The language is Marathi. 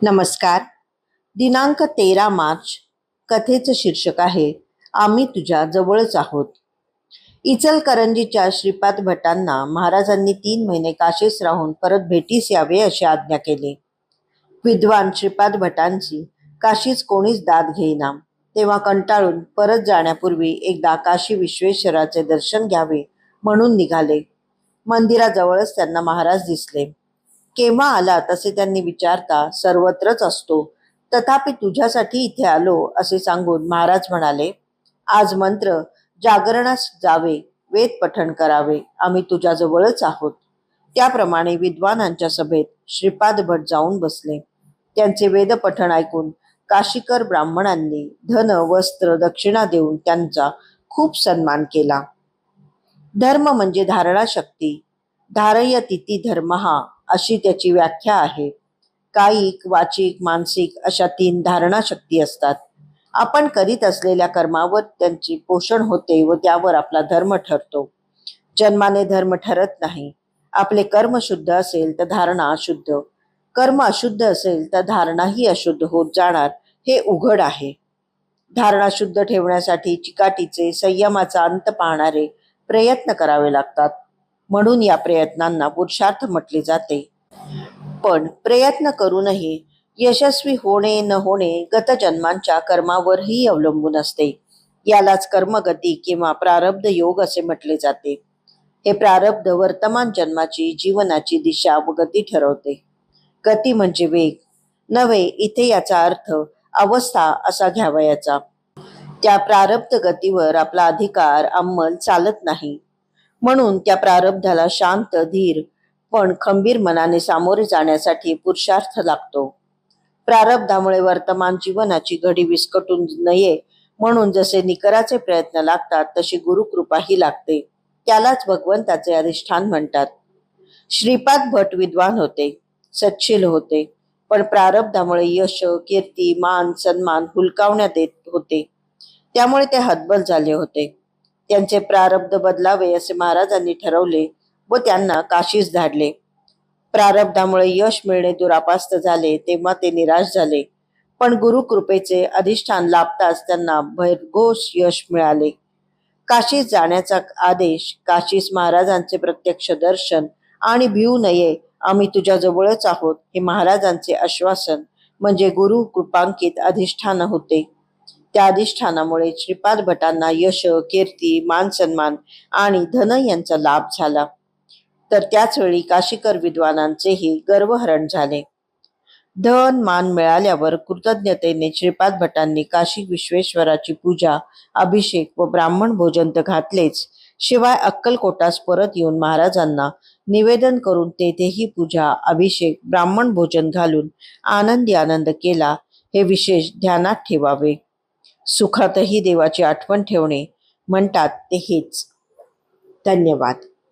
नमस्कार. दिनांक 13 मार्च. कथेचं शीर्षक आहे आम्ही तुझ्या जवळच आहोत. इचलकरंजीच्या श्रीपाद भटांना महाराजांनी 3 महिने काशीस राहून परत भेटीस यावे अशी आज्ञा केली. विद्वान श्रीपाद भटांची काशीच कोणीच दाद घेईना. तेव्हा कंटाळून परत जाण्यापूर्वी एकदा काशी विश्वेश्वराचे दर्शन घ्यावे म्हणून निघाले. मंदिराजवळच त्यांना महाराज दिसले. केव्हा आला तसे त्यांनी विचारता सर्वत्रच असतो, तथापि तुझ्यासाठी इथे आलो असे सांगून महाराज म्हणाले, आज मंत्र जागरणास जावे, वेद पठण करावे, आम्ही तुझ्याजवळच आहोत. त्याप्रमाणे विद्वानांच्या सभेत श्रीपाद भट जाऊन बसले. त्यांचे वेद पठण ऐकून काशीकर ब्राह्मणांनी धन वस्त्र दक्षिणा देऊन त्यांचा खूप सन्मान केला. धर्म म्हणजे धारणा शक्ती. धारयतीति धर्महा अशी त्याची व्याख्या आहे. कायिक, वाचिक, मानसिक अशा 3 धारणा शक्ती असतात. आपण करीत असलेल्या कर्मावर त्यांचे पोषण होते व त्यावर आपला धर्म ठरतो. जन्माने धर्म ठरत नाही. आपले कर्म शुद्ध असेल तर धारणा अशुद्ध, कर्म अशुद्ध असेल तर धारणाही अशुद्ध होत जाणार हे उघड आहे. धारणा शुद्ध ठेवण्यासाठी चिकाटीचे, संयमाचा अंत पाहणारे प्रयत्न करावे लागतात. म्हणून या प्रयत्नांना पुरुषार्थ म्हटले जाते. पण प्रयत्न करूनही यशस्वी होणे न होणे गतजन्मांच्या कर्मावरही अवलंबून असते. यालाच कर्मगती किंवा प्रारब्ध योग असे म्हटले जाते. हे प्रारब्ध वर्तमान जन्माची जीवनाची दिशा व गती ठरवते. गती म्हणजे वेग नव्हे, इथे याचा अर्थ अवस्था असा घ्यावयाचा. त्या प्रारब्ध गतीवर आपला अधिकार अंमल चालत नाही. म्हणून त्या प्रारब्धाला शांत, धीर पण खंबीर मनाने सामोरे जाण्यासाठी पुरुषार्थ लागतो. प्रारब्धामुळे वर्तमान जीवनाची घडी विस्कटून नये म्हणून जसे निकराचे प्रयत्न लागतात तशी गुरुकृपाही लागते. त्यालाच भगवंताचे अधिष्ठान म्हणतात. श्रीपाद भट विद्वान होते, सच्छील होते, पण प्रारब्धामुळे यश, कीर्ती, मान, सन्मान हुलकावण्यात येत होते. त्यामुळे ते हतबल झाले होते. त्यांचे प्रारब्ध बदलावे असे महाराजांनी ठरवले व त्यांना काशीस धाडले. प्रारब्धामुळे यश मिळणे दुरापास्त झाले तेव्हा ते निराश झाले. पण गुरुकृपेचे अधिष्ठान लाभताच त्यांना भरघोस यश मिळाले. काशीस जाण्याचा आदेश, काशीस महाराजांचे प्रत्यक्ष दर्शन आणि भिवू नये, आम्ही तुझ्या जवळच आहोत हे महाराजांचे आश्वासन म्हणजे गुरु कृपांकित अधिष्ठान होते. त्या अधिष्ठानामुळे श्रीपाद भटांना यश, कीर्ती, मान सन्मान आणि धन यांचा लाभ झाला. तर त्याच वेळी काशीकर विद्वानांचेही गर्वहरण झाले. धन मान मिळाल्यावर कृतज्ञतेने श्रीपाद भटांनी काशी विश्वेश्वराची पूजा, अभिषेक व ब्राह्मण भोजन तर घातलेच, शिवाय अक्कलकोटास परत येऊन महाराजांना निवेदन करून तेथेही पूजा, अभिषेक, ब्राह्मण भोजन घालून आनंदी आनंद केला. हे विशेष ध्यानात ठेवावे. सुखातही देवाची आठवण ठेवणे म्हणतात ते हेच. धन्यवाद.